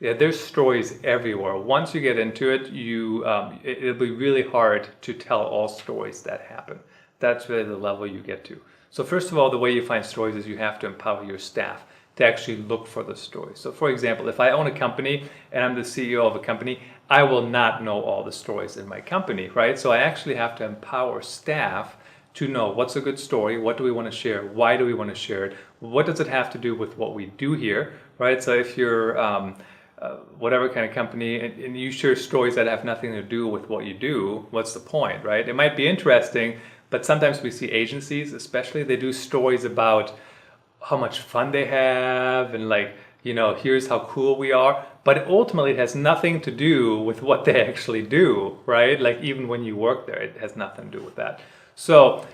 Yeah, there's stories everywhere. Once you get into it, it'll be really hard to tell all stories that happen. That's really the level you get to. So first of all, the way you find stories is you have to empower your staff to actually look for the stories. So for example, if I own a company and I'm the CEO of a company, I will not know all the stories in my company, right? So I actually have to empower staff to know what's a good story, what do we want to share, why do we want to share it, what does it have to do with what we do here, right? So if you're whatever kind of company and you share stories that have nothing to do with what you do, what's the point, right? It might be interesting, but sometimes we see agencies, especially, they do stories about how much fun they have and like, here's how cool we are. But ultimately, it has nothing to do with what they actually do, right? Like even when you work there, it has nothing to do with that. So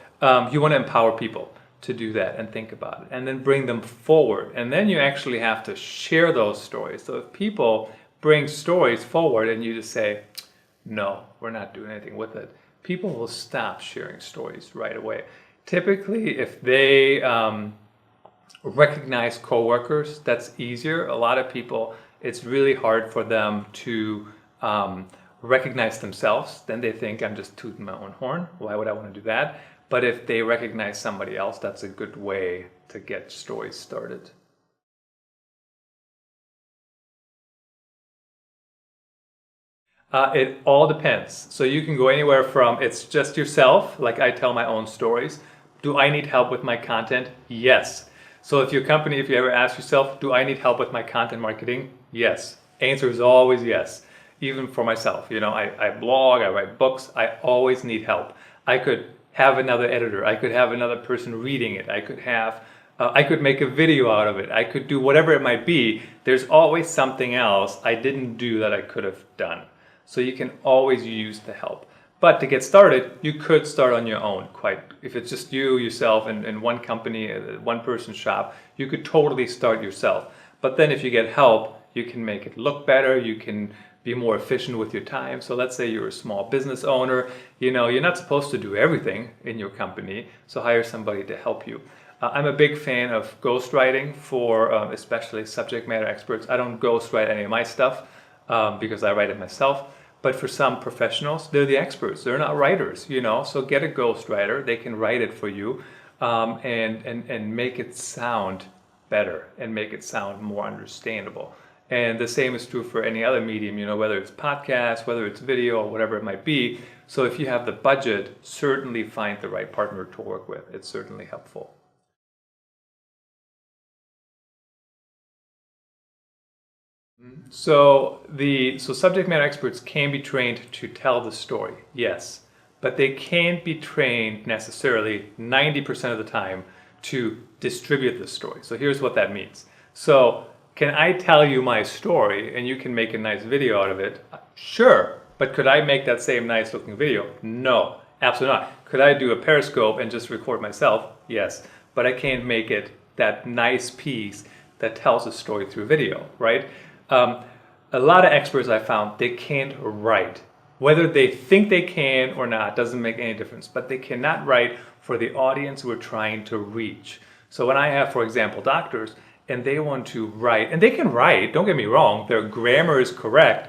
you want to empower people to do that and think about it and then bring them forward. And then you actually have to share those stories. So if people bring stories forward and you just say, no, we're not doing anything with it, people will stop sharing stories right away. Typically, if they recognize coworkers, that's easier. A lot of people, it's really hard for them to recognize themselves. Then they think, I'm just tooting my own horn. Why would I want to do that? But if they recognize somebody else, that's a good way to get stories started. It all depends. So you can go anywhere from it's just yourself, like I tell my own stories. Do I need help with my content? Yes. So if your company, if you ever ask yourself, do I need help with my content marketing? Yes. Answer is always yes. Even for myself, I blog, I write books, I always need help. I could have another editor, I could have another person reading it, I could make a video out of it, I could do whatever it might be. There's always something else I didn't do that I could have done. So you can always use the help. But to get started, you could start on your own. If it's just yourself, and one company, one person shop, you could totally start yourself. But then if you get help, you can make it look better, you can be more efficient with your time. So let's say you're a small business owner, you're not supposed to do everything in your company, so hire somebody to help you. I'm a big fan of ghostwriting for especially subject matter experts. I don't ghostwrite any of my stuff because I write it myself. But for some professionals, they're the experts. They're not writers, so get a ghostwriter. They can write it for you and make it sound better and make it sound more understandable. And the same is true for any other medium, whether it's podcast, whether it's video, or whatever it might be. So if you have the budget, certainly find the right partner to work with. It's certainly helpful. So subject matter experts can be trained to tell the story, yes, but they can't be trained necessarily 90% of the time to distribute the story. So here's what that means. So can I tell you my story and you can make a nice video out of it? Sure, but could I make that same nice looking video? No, absolutely not. Could I do a Periscope and just record myself? Yes, but I can't make it that nice piece that tells a story through video, right? A lot of experts I found, they can't write. Whether they think they can or not doesn't make any difference, but they cannot write for the audience we're trying to reach. So when I have, for example, doctors, and they want to write, and they can write, don't get me wrong, their grammar is correct,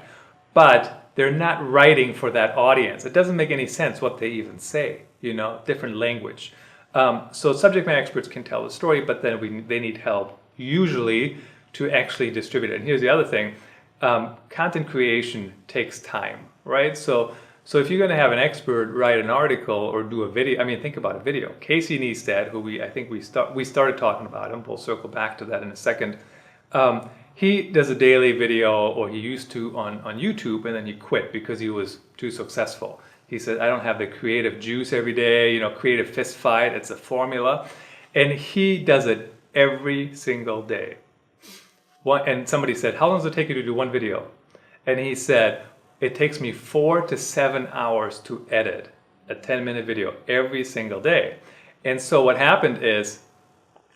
but they're not writing for that audience. It doesn't make any sense what they even say, different language. So subject matter experts can tell the story, but then they need help, usually, to actually distribute it. And here's the other thing, content creation takes time, right? So if you're gonna have an expert write an article or do a video, think about a video. Casey Neistat, who we started talking about him, we'll circle back to that in a second. He does a daily video, or he used to on YouTube, and then he quit because he was too successful. He said, I don't have the creative juice every day, creative fist fight, it's a formula. And he does it every single day. And somebody said, how long does it take you to do one video? And he said, it takes me 4 to 7 hours to edit a 10-minute video every single day. And so what happened is,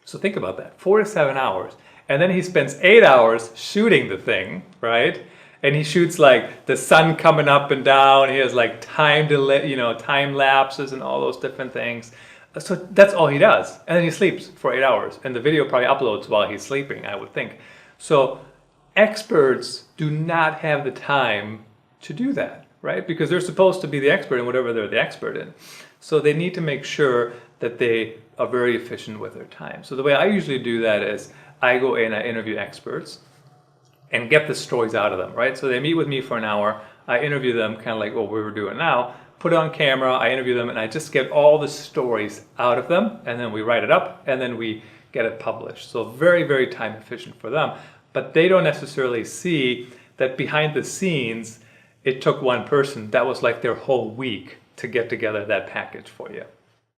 so think about that, 4 to 7 hours. And then he spends 8 hours shooting the thing, right? And he shoots like the sun coming up and down. He has like time lapses and all those different things. So that's all he does. And then he sleeps for 8 hours. And the video probably uploads while he's sleeping, I would think. So experts do not have the time to do that, right? Because they're supposed to be the expert in whatever they're the expert in. So they need to make sure that they are very efficient with their time. So the way I usually do that is I go in, I interview experts and get the stories out of them, right? So they meet with me for an hour, I interview them kind of like what we were doing now, put it on camera, I interview them, and I just get all the stories out of them, and then we write it up, and then we get it published. So very, very time efficient for them. But they don't necessarily see that behind the scenes, it took one person. That was like their whole week to get together that package for you.